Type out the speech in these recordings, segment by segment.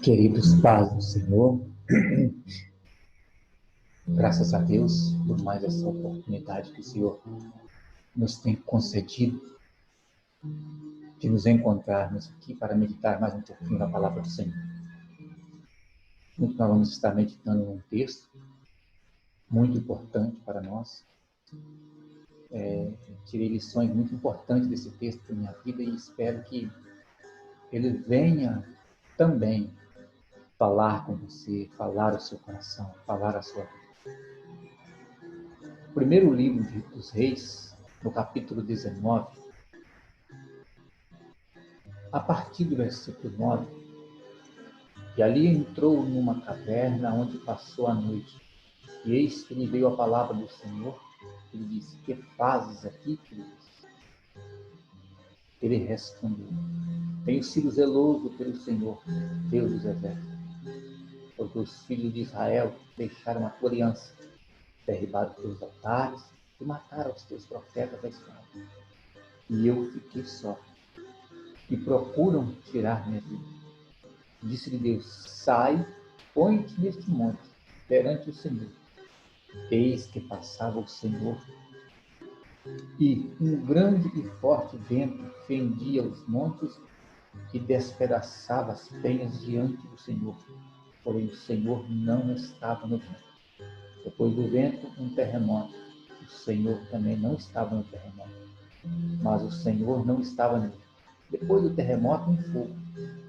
Queridos pais do Senhor, graças a Deus por mais essa oportunidade que o Senhor nos tem concedido de nos encontrarmos aqui para meditar mais um pouquinho na palavra do Senhor. Nós vamos estar meditando num texto muito importante para nós. Tirei lições muito importantes desse texto para a minha vida e espero que ele venha também falar com você, falar o seu coração, falar a sua vida. O primeiro livro dos Reis, no capítulo 19, a partir do versículo 9, e ali entrou numa caverna onde passou a noite. E eis que lhe veio a palavra do Senhor, e lhe disse: que fazes aqui, filho? Ele respondeu: tenho sido zeloso pelo Senhor, Deus dos exércitos, porque os filhos de Israel deixaram a tua aliança, derribaram os teus altares e mataram os teus profetas da espada. E eu fiquei só, e procuram tirar minha vida. Disse-lhe Deus: sai, põe-te neste monte, perante o Senhor. Eis que passava o Senhor, e um grande e forte vento fendia os montes e despedaçava as penhas diante do Senhor. Porém o Senhor não estava no vento. Depois do vento, um terremoto. O Senhor também não estava no terremoto, mas o Senhor não estava nele. Depois do terremoto, um fogo,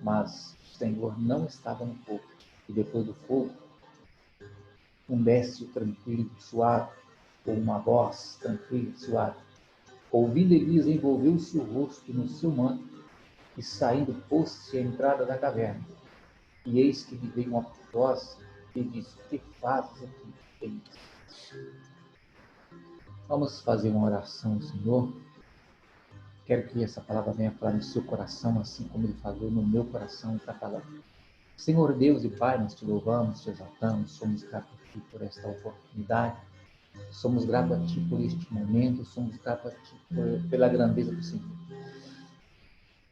mas o Senhor não estava no fogo. E depois do fogo, um desce tranquilo e suave, ou uma voz tranquila e suave. Ouvindo Elias, envolveu-se o rosto no seu manto, e saindo pôs-se à entrada da caverna. E eis que lhe veio uma voz e disse: que fazes aqui, Elias? Vamos fazer uma oração ao Senhor. Quero que essa palavra venha falar no seu coração, assim como ele falou no meu coração para falar. Senhor Deus e Pai, nós te louvamos, te exaltamos, somos gratos a Ti por esta oportunidade, somos gratos a Ti por este momento, somos gratos a Ti pela grandeza do Senhor.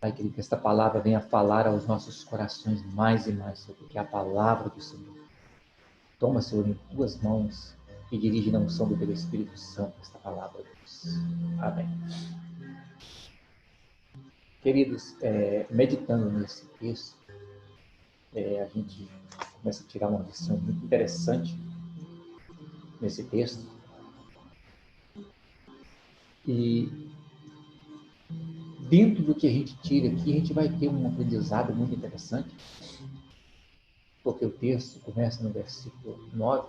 Pai querido, que esta palavra venha falar aos nossos corações mais e mais sobre o que é a palavra do Senhor. Toma, Senhor, em Tuas mãos e dirige na unção do Teu Espírito Santo esta palavra, Deus. Amém. Queridos, meditando nesse texto, a gente começa a tirar uma lição muito interessante nesse texto. E dentro do que a gente tira aqui, a gente vai ter um aprendizado muito interessante, porque o texto começa no versículo 9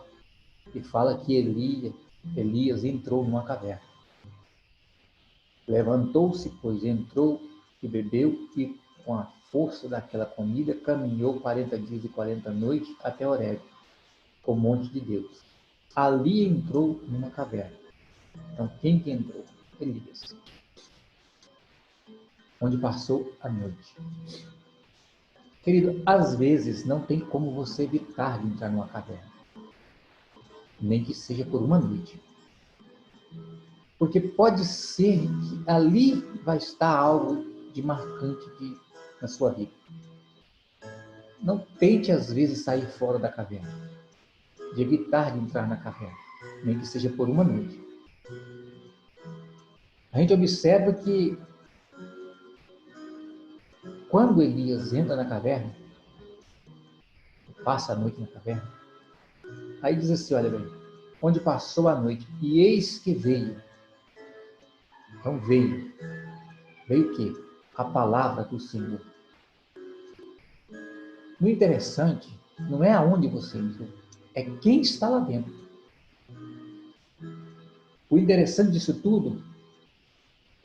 e fala que Elias entrou numa caverna. Levantou-se, pois entrou e bebeu, e com a força daquela comida caminhou 40 dias e 40 noites até Horebe, o monte de Deus. Ali entrou numa caverna. Então, quem que entrou? Elias. Onde passou a noite. Querido, às vezes não tem como você evitar de entrar numa caverna, nem que seja por uma noite. Porque pode ser que ali vai estar algo de marcante na sua vida. Não tente, às vezes, sair fora da caverna, de evitar de entrar na caverna, nem que seja por uma noite. A gente observa que quando Elias entra na caverna, passa a noite na caverna, aí diz assim, olha bem, onde passou a noite, e eis que veio. Então veio o quê? A palavra do Senhor. O interessante não é aonde você entrou, é quem está lá dentro. O interessante disso tudo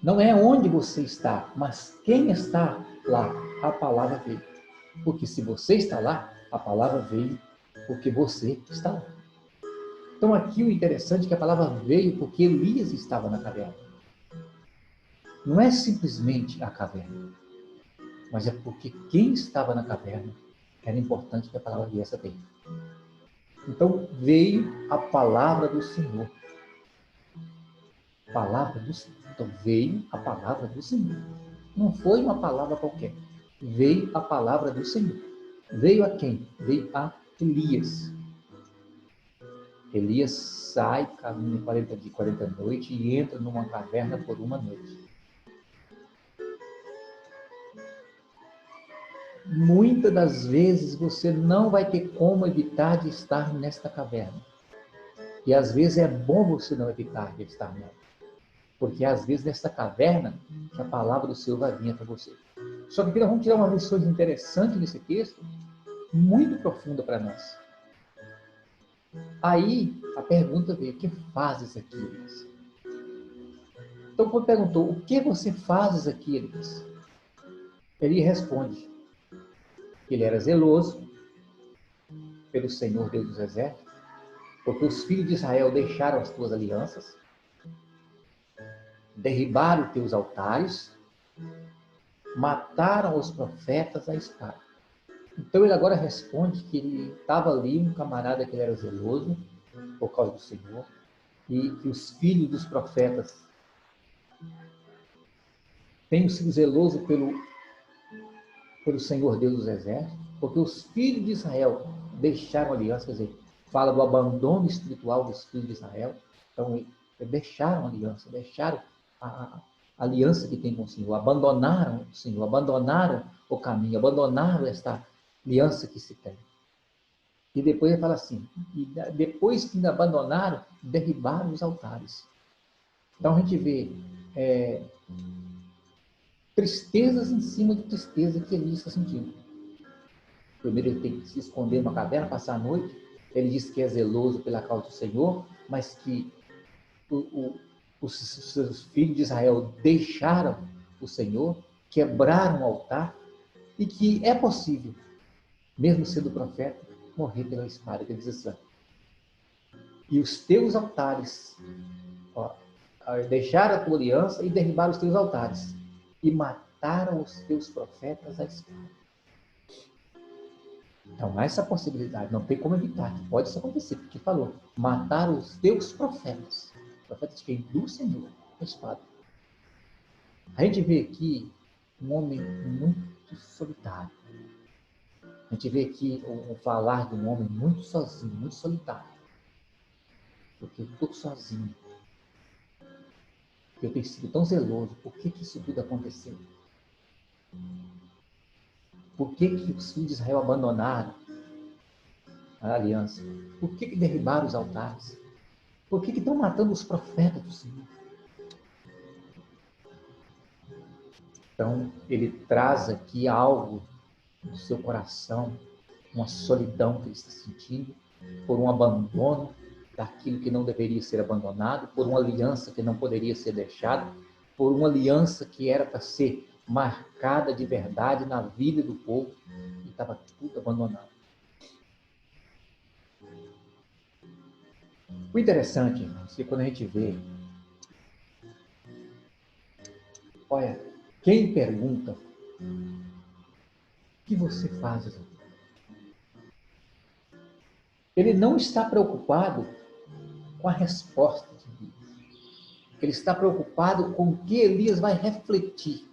não é onde você está, mas quem está lá. A palavra veio. Porque se você está lá, a palavra veio porque você está lá. Então aqui o interessante é que a palavra veio porque Elias estava na caverna. Não é simplesmente a caverna, mas é porque quem estava na caverna era importante que a palavra viesse a veio. Então veio a palavra do Senhor. Palavra do Senhor. Então veio a palavra do Senhor. Não foi uma palavra qualquer. Veio a palavra do Senhor. Veio a quem? Veio a Elias. Elias sai, caminha 40 dias, 40 noites e entra numa caverna por uma noite. Muitas das vezes você não vai ter como evitar de estar nesta caverna. E às vezes é bom você não evitar de estar nela. Porque às vezes nessa caverna que a palavra do Senhor vai vir para você. Só que aqui nós vamos tirar uma lição interessante nesse texto, muito profunda para nós. Aí a pergunta veio: o que fazes aqui, Elias? Então quando perguntou: o que você fazes aqui, Elias? Ele responde: ele era zeloso pelo Senhor Deus dos Exércitos, porque os filhos de Israel deixaram as tuas alianças, derribaram os teus altares, mataram os profetas à espada. Então ele agora responde que ele estava ali, um camarada que ele era zeloso por causa do Senhor, e que os filhos dos profetas têm sido zelosos pelo Senhor Deus dos Exércitos, porque os filhos de Israel deixaram a aliança, quer dizer, fala do abandono espiritual dos filhos de Israel. Então, eles deixaram a aliança, deixaram a aliança que tem com o Senhor, abandonaram o Senhor, abandonaram o caminho, abandonaram esta aliança que se tem. E depois ele fala assim, e depois que abandonaram, derribaram os altares. Então a gente vê tristezas em cima de tristeza que Elias está sentindo. Primeiro ele tem que se esconder numa caverna, passar a noite. Ele diz que é zeloso pela causa do Senhor, mas que os seus filhos de Israel deixaram o Senhor, quebraram o altar, e que é possível, mesmo sendo profeta, morrer pela espada, que diz assim: e os teus altares, deixaram a tua aliança e derribaram os teus altares, e mataram os teus profetas à espada. Então há essa possibilidade, não tem como evitar, que pode isso acontecer, porque falou, mataram os teus profetas de quem? Do Senhor, a espada. A gente vê aqui um homem muito solitário. A gente vê aqui o falar de um homem muito sozinho, muito solitário. Porque eu estou sozinho. Eu tenho sido tão zeloso. Por que isso tudo aconteceu? Por que os filhos de Israel abandonaram a aliança? Por que derribaram os altares? Por que estão matando os profetas do Senhor? Então, ele traz aqui algo do seu coração, uma solidão que ele está sentindo, por um abandono daquilo que não deveria ser abandonado, por uma aliança que não poderia ser deixada, por uma aliança que era para ser marcada de verdade na vida do povo, e estava tudo abandonado. O interessante, irmãos, é que quando a gente vê, olha, quem pergunta, o que você faz? Ele não está preocupado com a resposta de Elias. Ele está preocupado com o que Elias vai refletir.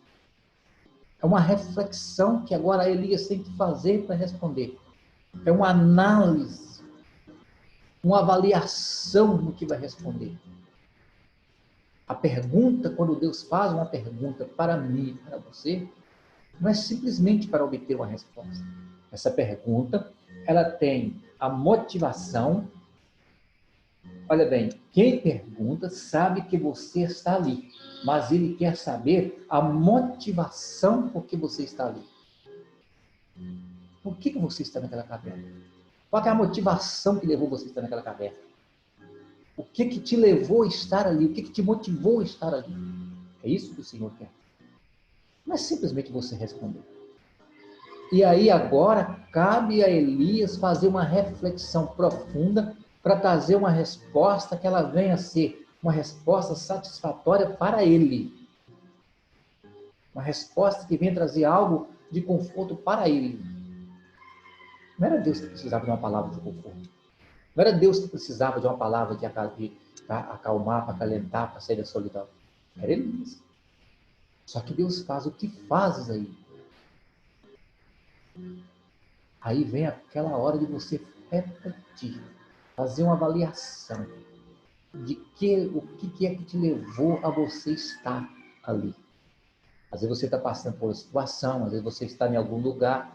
É uma reflexão que agora Elias tem que fazer para responder. É uma análise, uma avaliação do que vai responder. A pergunta, quando Deus faz uma pergunta para mim, para você, não é simplesmente para obter uma resposta. Essa pergunta, ela tem a motivação. Olha bem, quem pergunta sabe que você está ali, mas ele quer saber a motivação por que você está ali. Por que você está naquela caverna? Qual é a motivação que levou você a estar naquela caverna? O que te levou a estar ali? O que te motivou a estar ali? É isso que o Senhor quer. Não é simplesmente você responder. E aí agora cabe a Elias fazer uma reflexão profunda para trazer uma resposta que ela venha a ser uma resposta satisfatória para ele. Uma resposta que venha trazer algo de conforto para ele. Não era Deus que precisava de uma palavra de conforto. Não era Deus que precisava de uma palavra de acalmar, para acalentar, para sair da solidão. Era ele mesmo. Só que Deus faz o que fazes aí. Aí vem aquela hora de você refletir, fazer uma avaliação de o que é que te levou a você estar ali. Às vezes você está passando por uma situação, às vezes você está em algum lugar,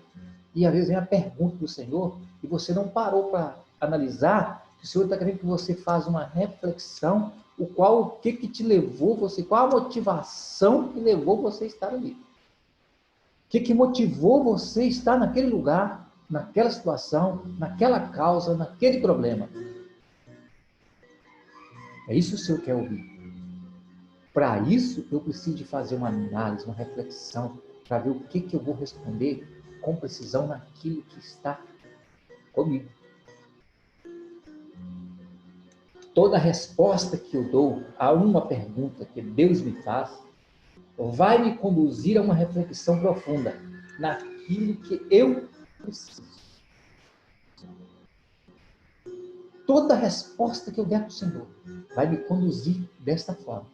e às vezes vem a pergunta do Senhor, e você não parou para analisar, o Senhor está querendo que você faça uma reflexão, o que te levou você, qual a motivação que levou você a estar ali. O que motivou você a estar naquele lugar, naquela situação, naquela causa, naquele problema. É isso que o Senhor quer ouvir. Para isso, eu preciso de fazer uma análise, uma reflexão, para ver o que eu vou responder com precisão naquilo que está comigo. Toda resposta que eu dou a uma pergunta que Deus me faz, vai me conduzir a uma reflexão profunda naquilo que eu preciso. Toda resposta que eu der para o Senhor vai me conduzir desta forma.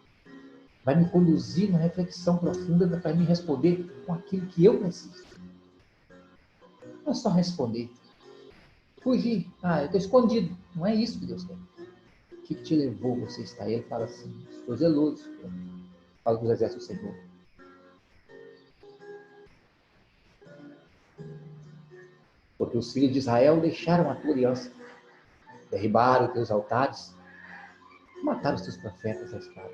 Vai me conduzir numa reflexão profunda para me responder com aquilo que eu preciso. Não é só responder. Fugir. Eu estou escondido. Não é isso que Deus quer. O que te levou você estar aí? Ele fala assim, estou zeloso. Fala dos exércitos do Senhor. Porque os filhos de Israel deixaram a tua aliança, derribaram os teus altares, mataram os teus profetas à espada.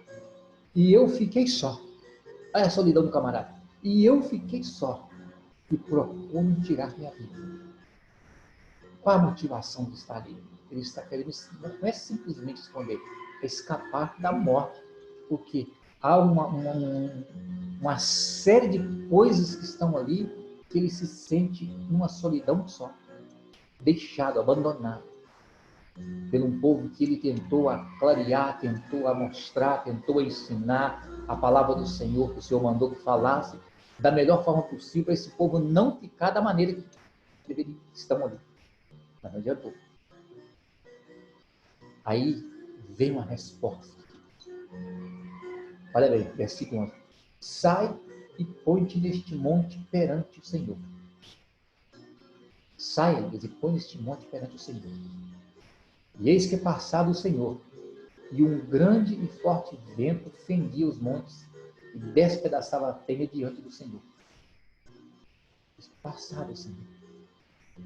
E eu fiquei só. Olha a solidão do camarada. E eu fiquei só. E proponho tirar minha vida. Qual a motivação de estar ali? Ele está querendo, não é simplesmente esconder, é escapar da morte. Porque há uma série de coisas que estão ali que ele se sente numa solidão só. Deixado, abandonado. Pelo um povo que ele tentou clarear, tentou mostrar, tentou ensinar a palavra do Senhor, que o Senhor mandou que falasse da melhor forma possível para esse povo não ficar da maneira que estão ali. Mas não adiantou. Aí vem uma resposta. Olha bem, versículo 11. Sai e põe-te neste monte perante o Senhor. Sai, e põe neste monte perante o Senhor. E eis que passava o Senhor, e um grande e forte vento fendia os montes e despedaçava a penha diante do Senhor. Passava o Senhor.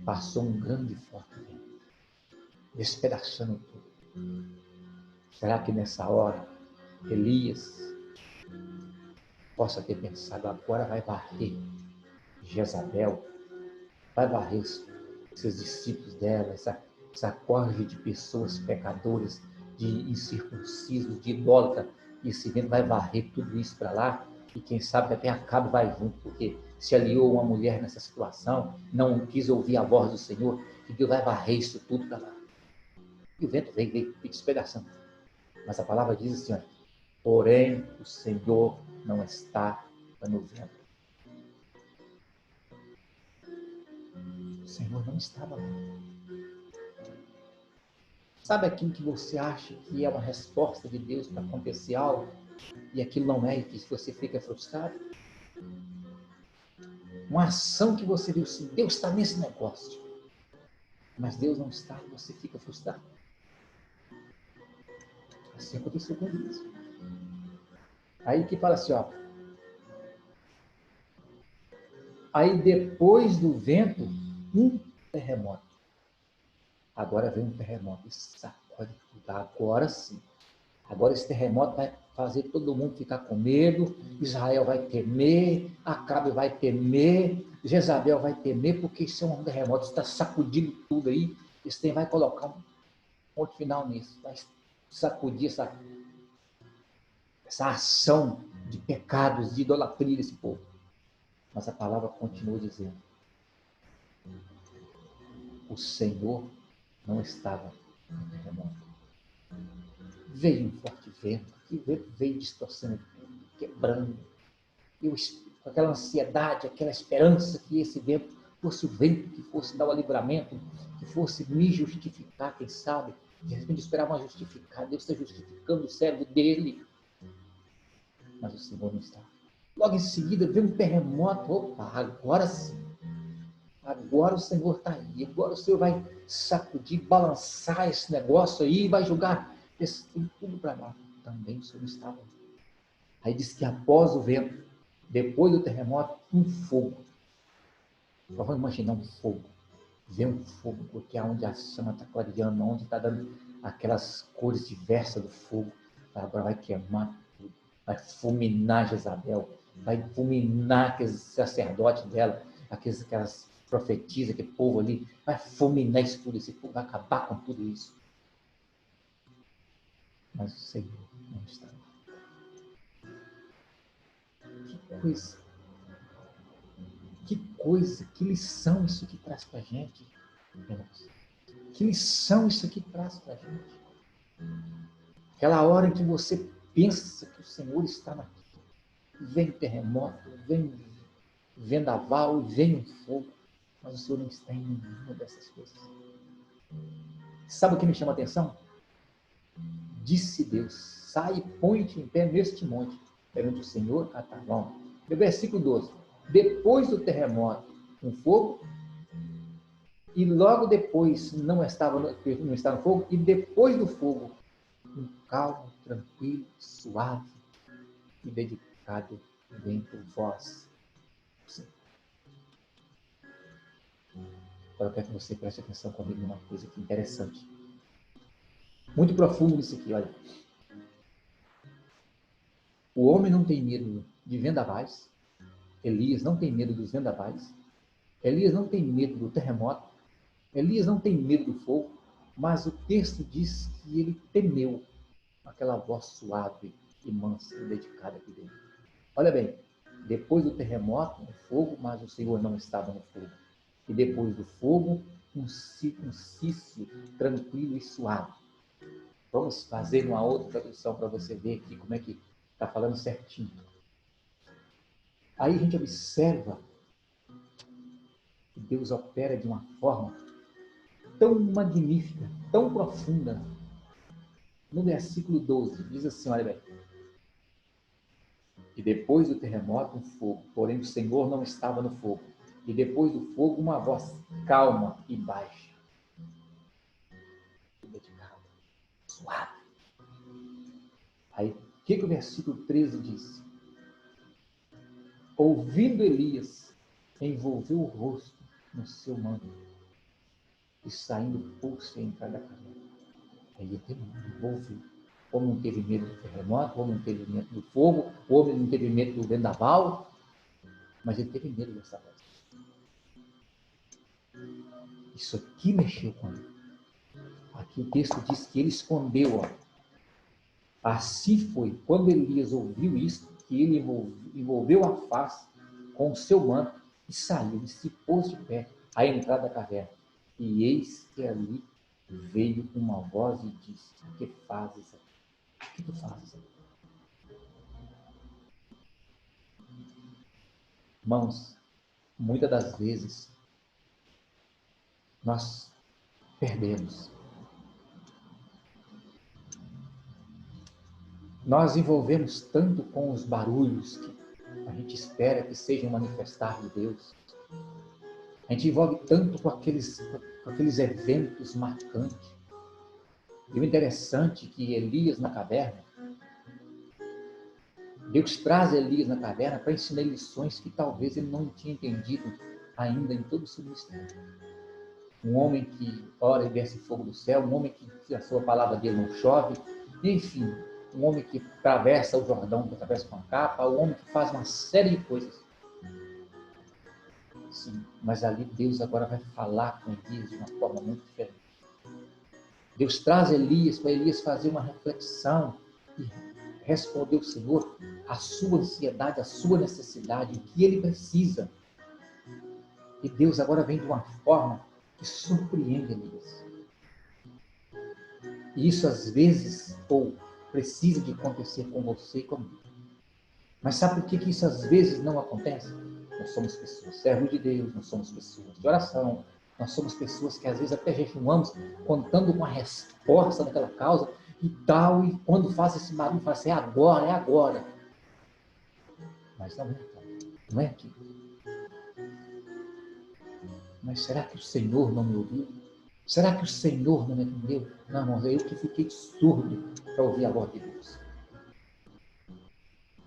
Passou um grande e forte vento, despedaçando tudo. Será que nessa hora, Elias possa ter pensado, agora vai varrer Jezabel, vai varrer seus discípulos dela, essa corja de pessoas pecadoras, de incircuncisos, de idólatra, e esse vento vai varrer tudo isso para lá, e quem sabe até Acabe vai junto, porque se aliou uma mulher nessa situação, não quis ouvir a voz do Senhor, e Deus vai varrer isso tudo para lá. E o vento veio despedaçando. Mas a palavra diz assim, porém o Senhor não está no vento. O Senhor não estava lá. Sabe aquilo que você acha que é uma resposta de Deus para acontecer algo e aquilo não é, e que você fica frustrado? Uma ação que você viu, se Deus está nesse negócio, mas Deus não está, e você fica frustrado. Assim aconteceu com Elias. Aí que fala assim, aí depois do vento, um terremoto. Agora vem um terremoto e sacode tudo. Agora sim. Agora esse terremoto vai fazer todo mundo ficar com medo. Israel vai temer, Acabe vai temer, Jezabel vai temer, porque isso é um terremoto, está sacudindo tudo aí. Esse vai colocar um ponto final nisso. Vai sacudir essa ação de pecados, de idolatria desse povo. Mas a palavra continua dizendo: o Senhor não estava no terremoto. Veio um forte vento, que veio distorcendo tudo, quebrando. Com aquela ansiedade, aquela esperança que esse vento fosse o vento que fosse dar o livramento, que fosse me justificar, quem sabe. De repente esperava justificar, Deus está justificando o servo dele. Mas o Senhor não está. Logo em seguida veio um terremoto. Opa, agora sim. Agora o Senhor está aí. Agora o Senhor vai sacudir, balançar esse negócio aí, vai jogar esse tudo para lá. Também o Senhor estava. Aí diz que após o vento, depois do terremoto, um fogo. Só vamos imaginar um fogo. Vê um fogo, porque é onde a chama está clareando, onde está dando aquelas cores diversas do fogo. Agora vai queimar tudo. Vai fulminar Jezabel. Vai fulminar aqueles sacerdotes dela, aquelas profetisas, aquele povo ali. Vai fulminar isso tudo. Esse fogo vai acabar com tudo isso. Mas o Senhor não está. Que coisa, que lição isso aqui traz para a gente, irmãos. Que lição isso aqui traz para a gente. Aquela hora em que você pensa que o Senhor está aqui. Vem terremoto, vem vendaval, vem um fogo, mas o Senhor não está em nenhuma dessas coisas. Sabe o que me chama a atenção? Disse Deus, sai e põe-te em pé neste monte, perante o Senhor, tá bom. No versículo 12, depois do terremoto, um fogo, e logo depois não estava no fogo, e depois do fogo, um calmo, tranquilo, suave e dedicado vem por vós. Sim. Agora eu quero que você preste atenção comigo numa coisa aqui interessante. Muito profundo nisso aqui, olha. O homem não tem medo de vendavais. Elias não tem medo dos vendavais. Elias não tem medo do terremoto. Elias não tem medo do fogo. Mas o texto diz que ele temeu aquela voz suave e mansa e dedicada aqui dentro. Olha bem, depois do terremoto, um fogo, mas o Senhor não estava no fogo. E depois do fogo, um cício tranquilo e suave. Vamos fazer uma outra tradução para você ver aqui como é que está falando certinho. Aí a gente observa que Deus opera de uma forma tão magnífica, tão profunda. No versículo 12, diz assim, olha bem. E depois do terremoto, um fogo, porém o Senhor não estava no fogo. E depois do fogo, uma voz calma e baixa. Dedicada, suave. Aí, o que o versículo 13 diz? Ouvindo Elias, envolveu o rosto no seu manto e saindo pôs-se em cada caverna. Aí ele envolveu. O homem não teve medo do terremoto, o homem não teve medo do fogo, o homem não teve medo do vendaval, mas ele teve medo dessa voz. Isso aqui mexeu com ele. Aqui o texto diz que ele escondeu. Ó. Assim foi, quando Elias ouviu isso, que ele envolveu a face com o seu manto e saiu e se pôs de pé à entrada da caverna. E eis que ali veio uma voz e disse, o que fazes aqui? O que tu fazes aqui? Irmãos, muitas das vezes nós perdemos. Nós envolvemos tanto com os barulhos que a gente espera que sejam manifestar de Deus. A gente envolve tanto com aqueles eventos marcantes. E o interessante é que Elias na caverna, Deus traz Elias na caverna para ensinar lições que talvez ele não tinha entendido ainda em todo o seu ministério. Um homem que ora e desce fogo do céu, um homem que a sua palavra dele não chove, enfim, um homem que atravessa o Jordão, que atravessa com a capa, um homem que faz uma série de coisas. Sim, mas ali Deus agora vai falar com Elias de uma forma muito diferente. Deus traz Elias para Elias fazer uma reflexão e responder ao Senhor a sua ansiedade, a sua necessidade, o que ele precisa. E Deus agora vem de uma forma que surpreende Elias. E isso às vezes, ou precisa de acontecer com você e comigo. Mas sabe por que isso às vezes não acontece? Nós somos pessoas servos de Deus, nós somos pessoas de oração, nós somos pessoas que às vezes até jejuamos, contando com a resposta daquela causa e tal, e quando faz esse barulho, fala assim, é agora, é agora. Mas não é então, não é aqui. Mas será que o Senhor não me ouviu? Será que o Senhor não me atendeu? Não, irmãos, eu que fiquei surdo para ouvir a voz de Deus.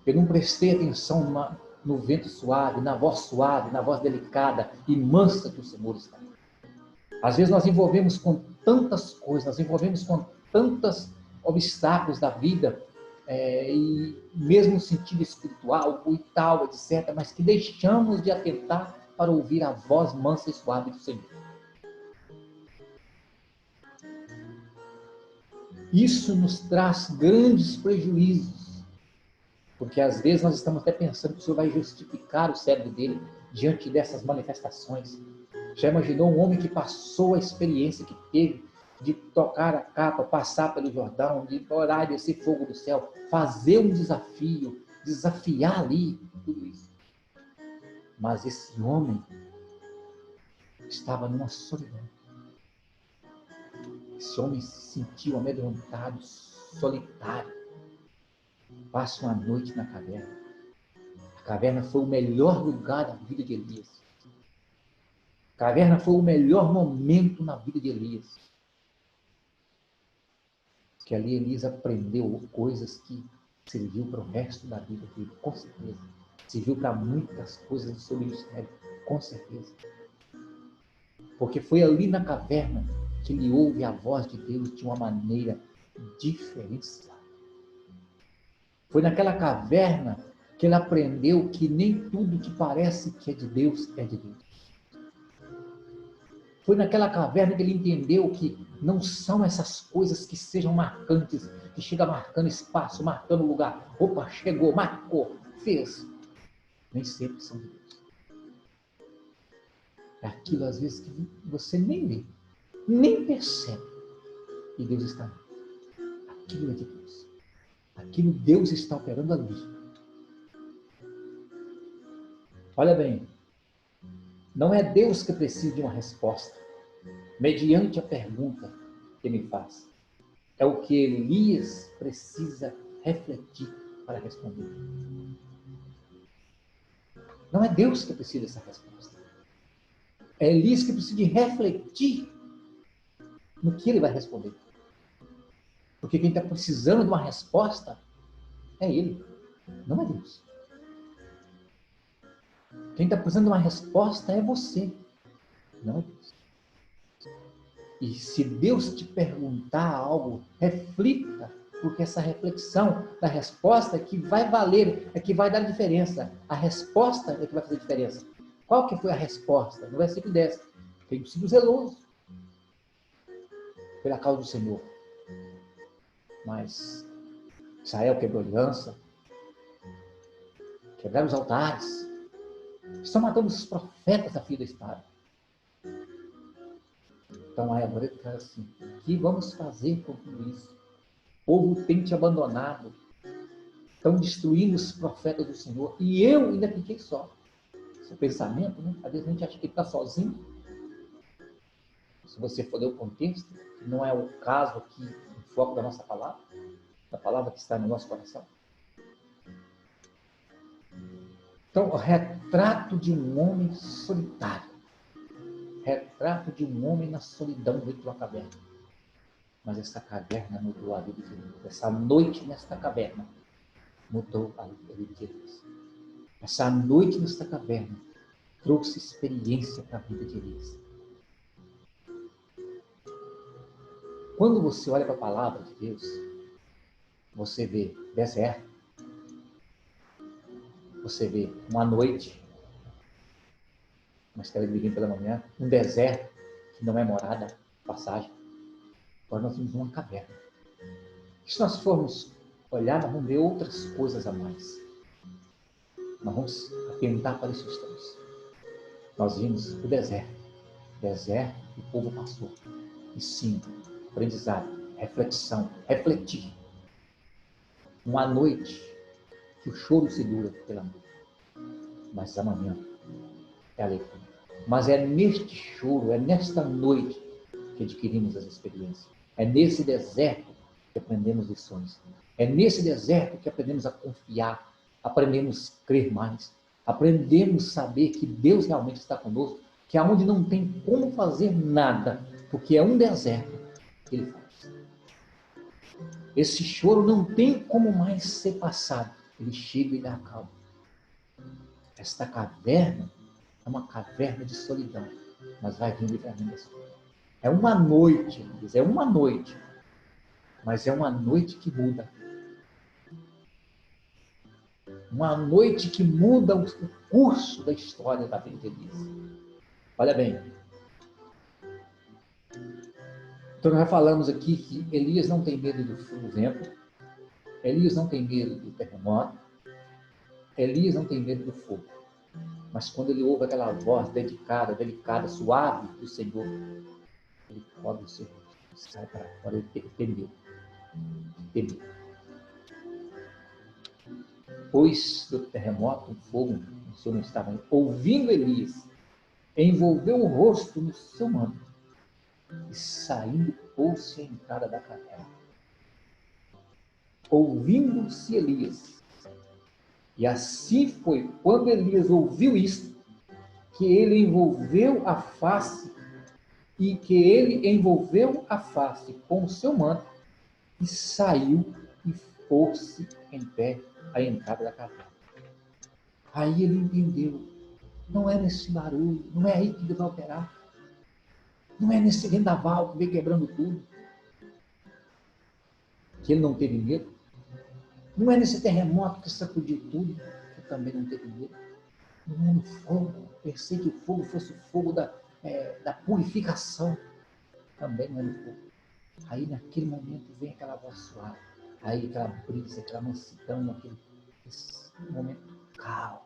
Eu não prestei atenção no vento suave, na voz delicada e mansa que o Senhor está. Às vezes nós envolvemos com tantas coisas, nós envolvemos com tantos obstáculos da vida, e mesmo no sentido espiritual e tal, etc., mas que deixamos de atentar para ouvir a voz mansa e suave do Senhor. Isso nos traz grandes prejuízos, porque às vezes nós estamos até pensando que o Senhor vai justificar o cérebro dele diante dessas manifestações. Já imaginou um homem que passou a experiência que teve de tocar a capa, passar pelo Jordão, de orar e descer fogo do céu, fazer um desafio, desafiar ali, tudo isso. Mas esse homem estava numa solidão. Esse homem se sentiu amedrontado, solitário. Passa uma noite na caverna. A caverna foi o melhor lugar da vida de Elias. A caverna foi o melhor momento na vida de Elias. Que ali Elias aprendeu coisas que serviu para o resto da vida dele, com certeza. Serviu para muitas coisas do seu ministério, com certeza. Porque foi ali na caverna que ele ouve a voz de Deus de uma maneira diferenciada. Foi naquela caverna que ele aprendeu que nem tudo que parece que é de Deus é de Deus. Foi naquela caverna que ele entendeu que não são essas coisas que sejam marcantes, que chega marcando espaço, marcando lugar. Opa, chegou, marcou, fez. Nem sempre são de Deus. É aquilo às vezes que você nem vê, nem percebe. E Deus está ali. Aquilo é de Deus. Aquilo Deus está operando ali. Olha bem, não é Deus que precisa de uma resposta, mediante a pergunta que me faz. É o que Elias precisa refletir para responder. Não é Deus que precisa dessa resposta. É Elias que precisa de refletir no que ele vai responder. Porque quem está precisando de uma resposta é ele, não é Deus. Quem está precisando de uma resposta é você, não é Deus. E se Deus te perguntar algo, reflita, porque essa reflexão da resposta é que vai valer, é que vai dar diferença. A resposta é que vai fazer diferença. Qual que foi a resposta? No versículo 10. Tem sido zeloso pela causa do Senhor. Mas Israel quebrou aliança, quebraram os altares, estão matando os profetas a fio da espada. Então agora ele traz assim: o que vamos fazer com tudo isso? O povo tem te abandonado, estão destruindo os profetas do Senhor, e eu ainda fiquei só. Esse pensamento, né? Às vezes a gente acha que está sozinho. Se você for ler o contexto, não é o caso aqui, o foco da nossa palavra, da palavra que está no nosso coração. Então, o retrato de um homem solitário. Retrato de um homem na solidão dentro de uma caverna. Mas essa caverna mudou a vida de Elias. Essa noite nesta caverna mudou a vida de Elias. Essa noite nesta caverna trouxe experiência para a vida de Elias. Quando você olha para a palavra de Deus, você vê deserto, você vê uma noite, uma estrela divina pela manhã, um deserto que não é morada, passagem. Agora nós temos uma caverna. Se nós formos olhar, nós vamos ver outras coisas a mais. Nós vamos atentar para esses três. Nós vimos o deserto. Deserto, o povo passou. Ensino, aprendizado, reflexão, refletir. Uma noite que o choro se dura pela noite. Mas amanhã é alegria. Mas é neste choro, é nesta noite que adquirimos as experiências. É nesse deserto que aprendemos lições. É nesse deserto que aprendemos a confiar, aprendemos a crer mais, aprendemos a saber que Deus realmente está conosco, que aonde não tem como fazer nada, porque é um deserto, ele faz. Esse choro não tem como mais ser passado. Ele chega e dá calma. Esta caverna é uma caverna de solidão, mas vai vir o livramento da solidão. É uma noite, é uma noite, mas é uma noite que muda. Uma noite que muda o curso da história da vida de Elias. Olha bem. Então nós já falamos aqui que Elias não tem medo do vento, Elias não tem medo do terremoto, Elias não tem medo do fogo. Mas quando ele ouve aquela voz dedicada, delicada, suave do Senhor, ele cobre o seu rosto, sai para fora, ele temeu. Depois do terremoto, o fogo, o Senhor não estava ouvindo Elias, envolveu o rosto no seu manto e saindo pôs-se à entrada da caverna. Ouvindo-se Elias. E assim foi, quando Elias ouviu isso, que ele envolveu a face com o seu manto e saiu e pôs-se em pé à entrada da caverna. Aí ele entendeu, não é nesse barulho, não é aí que Deus vai operar, não é nesse vendaval que vem quebrando tudo, que ele não teve medo, não é nesse terremoto que sacudiu tudo, que também não teve medo, não é no fogo, pensei que o fogo fosse o fogo da purificação, também não é no fogo. Aí naquele momento vem aquela voz suave, aí aquela brisa, aquela mansidão, esse momento calmo,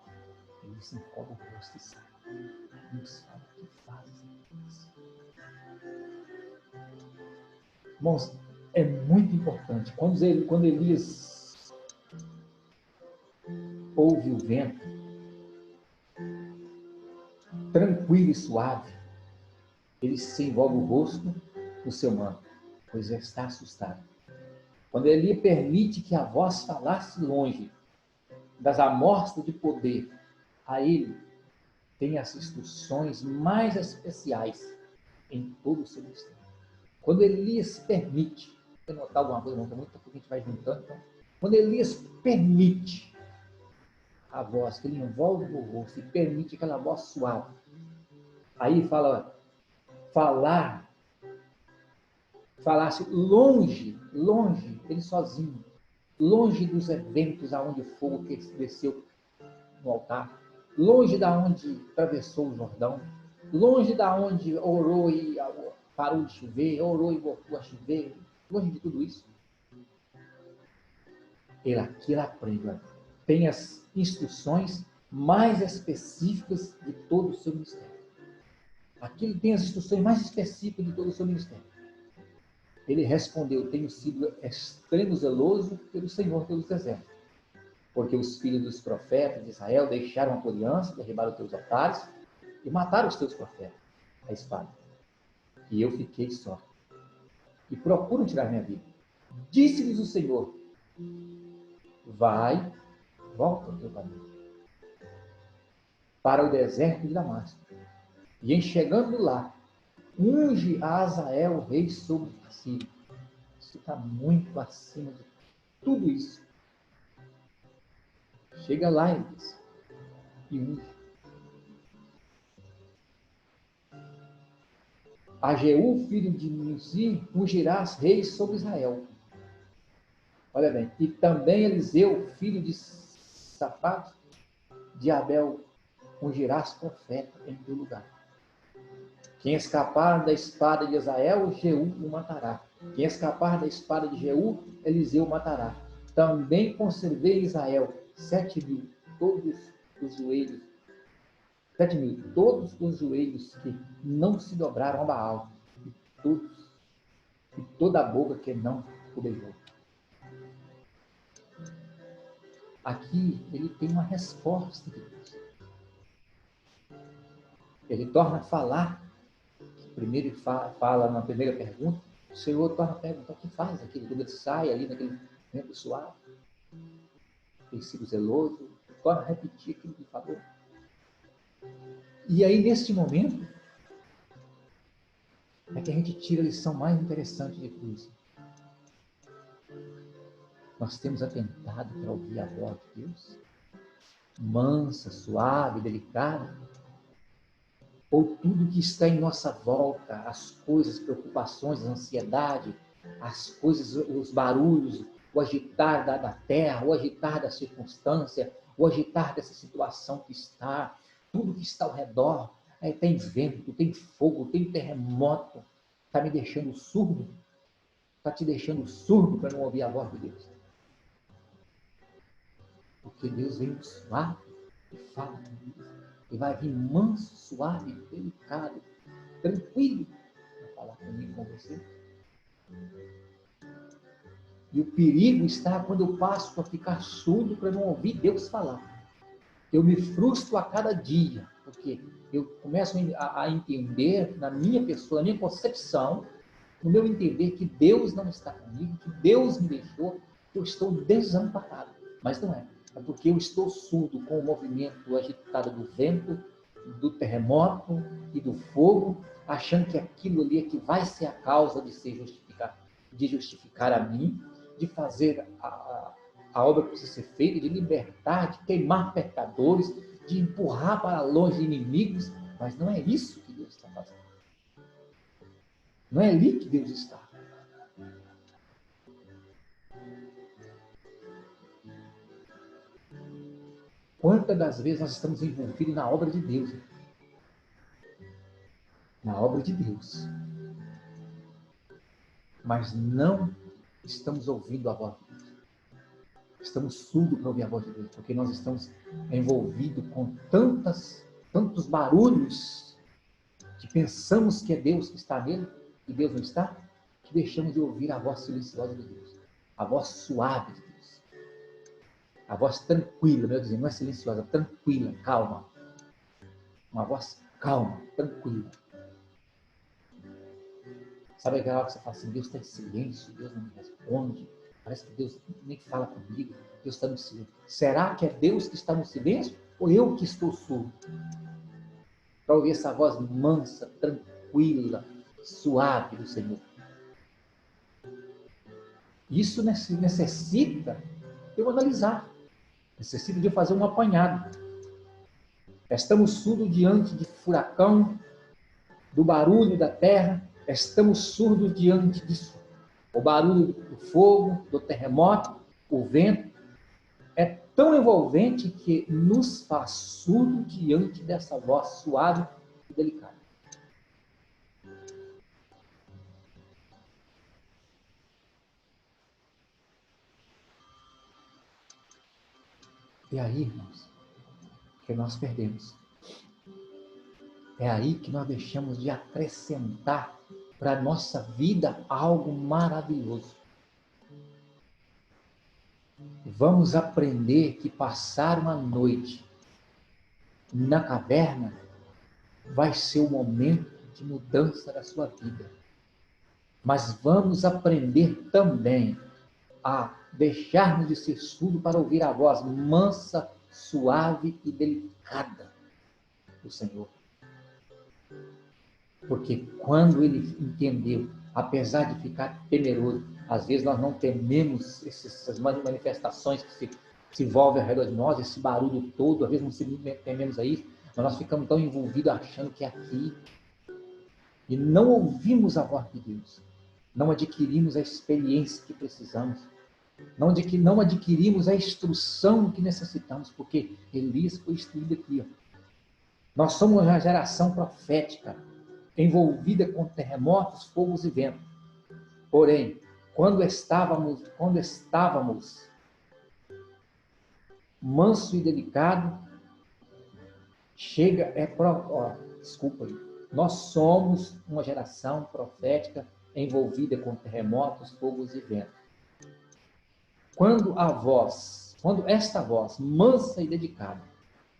ele se encobre o rosto e sai. Aí não sabe o que faz. Irmãos, é muito importante. Quando Elias ouve o vento, tranquilo e suave, ele se envolve o rosto no seu manto, pois já está assustado. Quando ele permite que a voz falasse longe das amostras de poder, a ele tem as instruções mais especiais em todo o seu ministério. Quando Elias se permite, você notar alguma coisa, não, muito porque a gente vai juntando, então, quando Elias permite a voz, que ele envolve o rosto e permite aquela voz suave, aí falasse longe, ele sozinho, longe dos eventos aonde o fogo que desceu no altar, longe da onde atravessou o Jordão, longe da onde orou e parou de chover, orou e voltou a chover, longe de tudo isso. Ele aprende, tem as instruções mais específicas de todo o seu ministério. Aqui ele tem as instruções mais específicas de todo o seu ministério. Ele respondeu, tenho sido extremo zeloso pelo Senhor pelos exércitos, porque os filhos dos profetas de Israel deixaram a tua aliança, derribaram os teus altares e mataram os teus profetas, a espada. E eu fiquei só. E procuram tirar minha vida. Disse-lhes o Senhor, volta ao teu caminho, para o deserto de Damasco. E em chegando lá, unge a Azael, rei sobre a Síria. Isso está muito acima de tudo isso. Chega lá, ele diz, e unge. A Jeú, filho de Nimzi, ungirás reis sobre Israel. Olha bem, e também Eliseu, filho de Safate, de Abel, ungirás profeta em teu lugar. Quem escapar da espada de Israel, Jeú o matará. Quem escapar da espada de Jeú, Eliseu o matará. Também conservei em Israel 7.000, todos os joelhos que não se dobraram a Baal, e toda a boca que não o beijou. Aqui ele tem uma resposta de Deus. Ele torna a falar. Primeiro ele fala na primeira pergunta, o Senhor torna a perguntar o que faz aquele, quando ele sai ali naquele momento suave, tem sido zeloso, torna a repetir aquilo que falou. E aí neste momento, é que a gente tira a lição mais interessante de tudo isso. Nós temos atentado para ouvir a voz de Deus, mansa, suave, delicada, ou tudo que está em nossa volta, as coisas, preocupações, a ansiedade, as coisas, os barulhos, o agitar da terra, o agitar da circunstância, o agitar dessa situação que está, tudo que está ao redor, tem vento, tem fogo, tem terremoto, está me deixando surdo, está te deixando surdo para não ouvir a voz de Deus. Porque Deus vem suave e fala comigo. E vai vir manso, suave, delicado, tranquilo para falar comigo, com você. E o perigo está quando eu passo a ficar surdo para não ouvir Deus falar. Eu me frustro a cada dia, porque eu começo a entender na minha pessoa, na minha concepção, no meu entender que Deus não está comigo, que Deus me deixou, que eu estou desamparado. Mas não é. É porque eu estou surdo com o movimento agitado do vento, do terremoto e do fogo, achando que aquilo ali é que vai ser a causa de justificar a mim, de fazer a obra que precisa ser feita, de libertar, de queimar pecadores, de empurrar para longe inimigos, mas não é isso que Deus está fazendo. Não é ali que Deus está. Quantas das vezes nós estamos envolvidos na obra de Deus? Na obra de Deus. Mas não estamos ouvindo a voz de Deus. Estamos surdos para ouvir a voz de Deus, porque nós estamos envolvidos com tantos barulhos que pensamos que é Deus que está nele, e Deus não está, que deixamos de ouvir a voz silenciosa de Deus, a voz suave de Deus. A voz tranquila, meu Deus, não é silenciosa, tranquila, calma. Uma voz calma, tranquila. Sabe aquela hora que você fala assim, Deus está em silêncio, Deus não me responde, parece que Deus nem fala comigo, Deus está no silêncio. Será que é Deus que está no silêncio ou eu que estou surdo? Para ouvir essa voz mansa, tranquila, suave do Senhor. Isso necessita de eu analisar. Necessita de fazer um apanhado. Estamos surdos diante de furacão, do barulho da terra, estamos surdos diante disso. O barulho do fogo, do terremoto, o vento, é tão envolvente que nos faz surdo diante dessa voz suave e delicada. É aí, irmãos, que nós perdemos. É aí que nós deixamos de acrescentar para a nossa vida algo maravilhoso. Vamos aprender que passar uma noite na caverna vai ser o momento de mudança da sua vida. Mas vamos aprender também a deixarmos de ser surdo para ouvir a voz mansa, suave e delicada do Senhor. Porque quando ele entendeu, apesar de ficar temeroso, às vezes nós não tememos essas manifestações que se envolvem ao redor de nós, esse barulho todo, às vezes não tememos a isso, mas nós ficamos tão envolvidos achando que é aqui, e não ouvimos a voz de Deus, não adquirimos a experiência que precisamos, não adquirimos a instrução que necessitamos, porque Elias foi instruído aqui. Nós somos uma geração profética, envolvida com terremotos, fogos e ventos. Porém, quando estávamos manso e delicado, nós somos uma geração profética envolvida com terremotos, fogos e ventos. Quando esta voz mansa e dedicada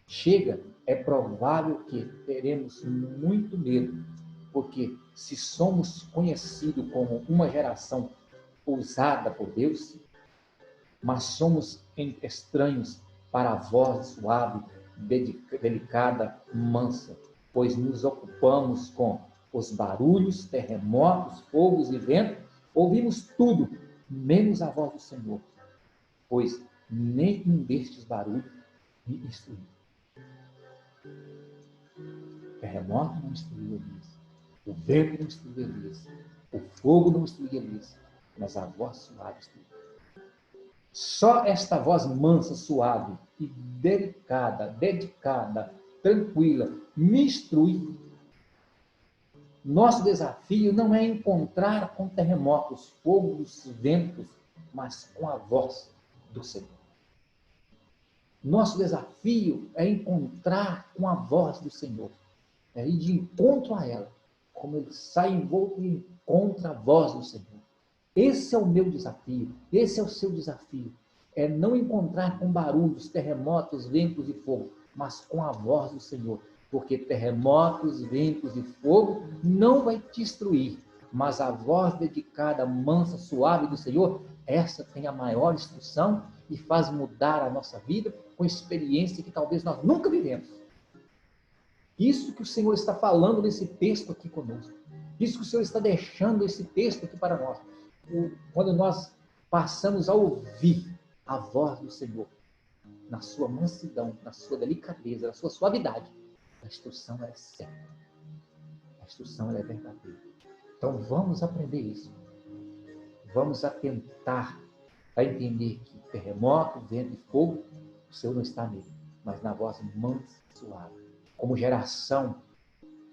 chega, é provável que teremos muito medo, porque se somos conhecidos como uma geração usada por Deus, mas somos estranhos para a voz suave, delicada, mansa, pois nos ocupamos com os barulhos, terremotos, fogos e vento, ouvimos tudo, menos a voz do Senhor, pois nenhum destes barulhos me instruiu. O terremoto não instruiu Elias, o vento não instruiu Elias, o fogo não instruiu Elias, mas a voz suave instruiu. Só esta voz mansa, suave e delicada, dedicada, tranquila, me instrui. Nosso desafio não é encontrar com terremotos, fogos, ventos, mas com a voz do Senhor. Nosso desafio é encontrar com a voz do Senhor, é ir de encontro a ela, como ele sai envolto e encontra a voz do Senhor. Esse é o meu desafio, esse é o seu desafio, é não encontrar com barulhos, terremotos, ventos e fogo, mas com a voz do Senhor, porque terremotos, ventos e fogo não vai te destruir, mas a voz dedicada, mansa, suave do Senhor, essa tem a maior instrução e faz mudar a nossa vida com experiência que talvez nós nunca vivemos. Isso que o Senhor está falando nesse texto aqui conosco, isso que o Senhor está deixando esse texto aqui para nós, quando nós passamos a ouvir a voz do Senhor, na sua mansidão, na sua delicadeza, na sua suavidade, a instrução é certa, a instrução é verdadeira. Então vamos aprender isso, vamos atentar a entender que terremoto, vento e fogo, o Senhor não está nele, mas na voz mansa e suave. Como geração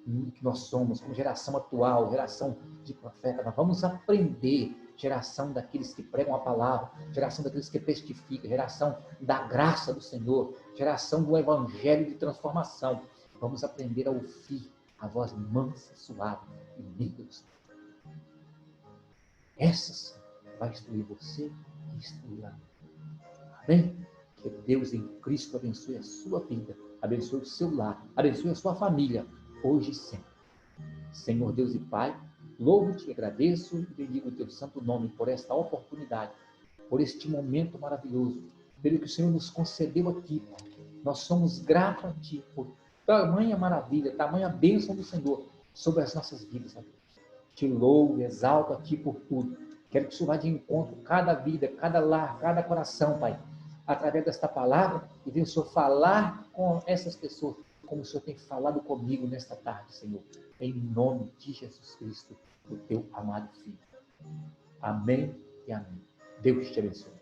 que nós somos, como geração atual, geração de profeta, nós vamos aprender, geração daqueles que pregam a palavra, geração daqueles que testificam, geração da graça do Senhor, geração do evangelho de transformação. Vamos aprender a ouvir a voz mansa, suave e meiga do Senhor. Essa sim vai instruir você e instruirá. Amém? Que Deus em Cristo abençoe a sua vida, abençoe o seu lar, abençoe a sua família, hoje e sempre. Senhor Deus e Pai, louvo-te e agradeço e bendigo o teu santo nome por esta oportunidade, por este momento maravilhoso, pelo que o Senhor nos concedeu aqui, Pai. Nós somos gratos a Ti por tamanha maravilha, tamanha bênção do Senhor sobre as nossas vidas, Pai. Te louvo, exalto a Ti por tudo. Quero que o Senhor vá de encontro a cada vida, cada lar, cada coração, Pai, através desta palavra, e venha o Senhor falar com essas pessoas, como o Senhor tem falado comigo nesta tarde, Senhor, em nome de Jesus Cristo, o teu amado Filho. Amém e amém. Deus te abençoe.